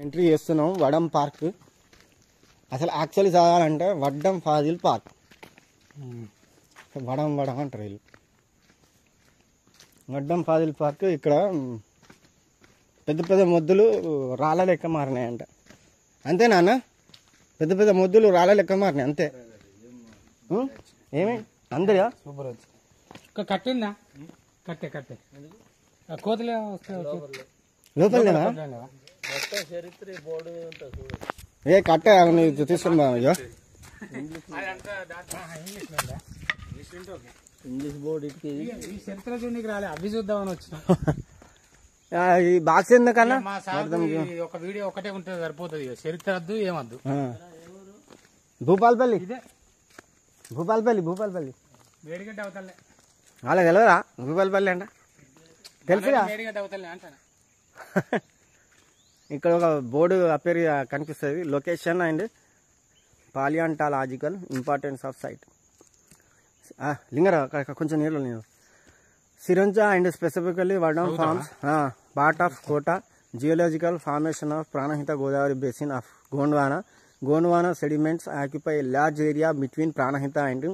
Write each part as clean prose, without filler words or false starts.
Entry చేస్తున్నాం వడం park. అసలు actually చదవాలంటే వడ్డం ఫాజిల్ పార్క్. వడం వడం అంటారు వీళ్ళు. వడ్డం ఫాజిల్ పార్క్. ఇక్కడ పెద్ద పెద్ద మొద్దులు రాళ్ళ లెక్క మారినాయంట. అంతేనా అన్న? పెద్ద పెద్ద మొద్దులు రాళ్ళ లెక్క మారినాయి అంతే. ఏమి అందరియా సూపర్ వచ్చి కట్టిందా? కట్టే కట్టే కోతలే లోపలేనా? ఏ కట్టే తీసుకున్నా ఇంగ్లీష్ బోర్డు చరిత్ర చూడడానికి రాలే, అవి చూద్దామని వచ్చిన. ఈ బాక్స్ ఎందుకన్నా? మా సార్ ఒక వీడియో ఒకటే ఉంటుంది సరిపోతుంది, చరిత్ర వద్దు ఏమద్దు. భూపాలపల్లి భూపాలపల్లి వేడిగడ్డ అవతలే వాళ్ళ తెలియదా? భూపాలపల్లి అంట తెలుసుగా. వేడిగడ్డ అవతలే అంటాను. ఇక్కడ ఒక బోర్డు అపేర్ కనిపిస్తుంది. Location and palaeontological importance of site. లింగరా కొంచెం నీళ్ళు నేను. సిరంజా అండ్ స్పెసిఫికలీ వడం forms part of Kota geological formation of Pranahita Godavari basin of Gondwana sediments occupy large area between Pranahita and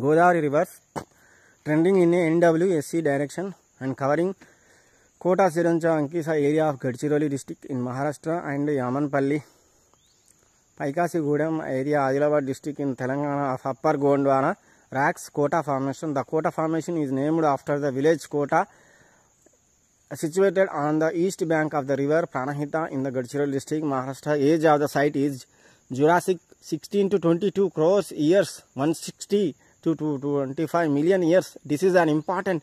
Godavari rivers trending in NWSC direction and covering Kota Sirancha Ankisa area of Gadchiroli district in Maharashtra and Yamanpalli Paikasigudem area Adilabad district in Telangana of Upper Gondwana racks Kota formation. The Kota formation is named after the village Kota situated on the east bank of the river Pranahita in the Gadchiroli district, Maharashtra. Age of the site is Jurassic 16 to 22 crores years, 160 to 25 million years. This is an important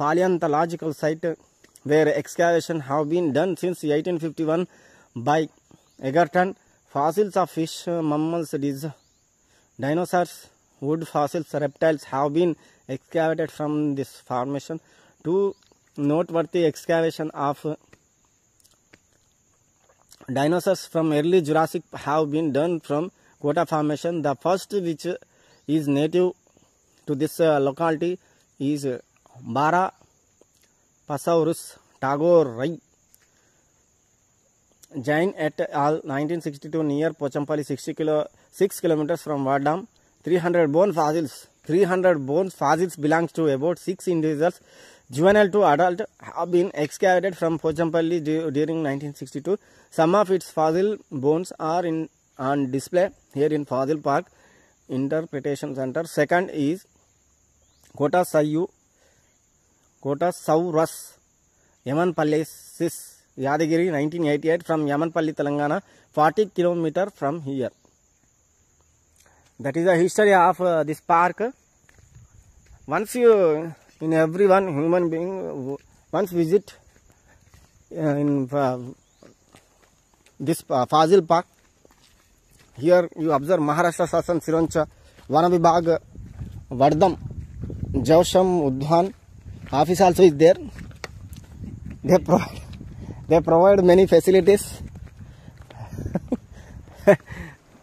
paleontological site where excavation have been done since 1851 by Egerton. Fossils of fish, mammals, dinosaurs, wood fossils, reptiles have been excavated from this formation. Two noteworthy excavation of dinosaurs from early Jurassic have been done from Kota formation. The first, which is native to this locality, is Barapasaurus tagorai, Jain et al. 1962 near Pochampalli, 6 kilometers from Vadam. 300 bone fossils belongs to about 6 individuals, juvenile to adult, have been excavated from Pochampalli during 1962. Some of its fossil bones are on display here in Fossil Park Interpretation Center. Second is Kotasaurus Yamanpallensis, Yadagiri, 1988, from Yamanpalli, Telangana, 40 kilometers from here. That is the history of this park. Once you, in everyone human being, once visit in this Fossil Park, here you observe Maharashtra Sasan Sirancha Vanavibhag Vardam Jausham Udhan office also is there. They provide many facilities.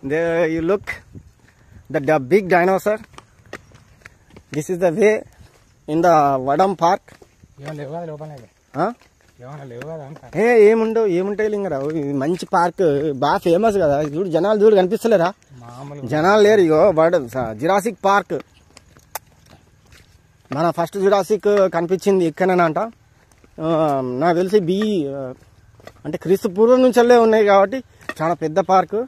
There you look the big dinosaur. This is the way in the Vadam Park. ఏముంటాయి లింగరావు, మంచి park బాగా famous కదా. చూడు జనాలు చూడు కనిపిస్తలేరా? జనాలు లేరు. ఇగో Jurassic park. మన ఫస్ట్ జురాసిక్ కనిపించింది ఇక్కడనంట. నాకు తెలిసి అంటే క్రీస్తు పూర్వం నుంచి ఉన్నాయి కాబట్టి చాలా పెద్ద పార్కు.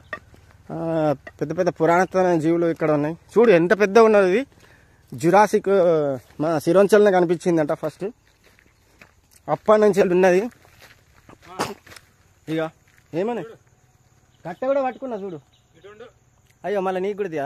పెద్ద పెద్ద పురాతన జీవులు ఇక్కడ ఉన్నాయి. చూడు ఎంత పెద్ద ఉన్నది ఇది. జురాసిక్ మన సిరంచల్నే కనిపించిందంట ఫస్ట్. అప్పటి నుంచి ఉన్నది. ఇక ఏమని కట్టె కూడా పట్టుకున్నా చూడు. అయ్యో మళ్ళీ నీకు కూడా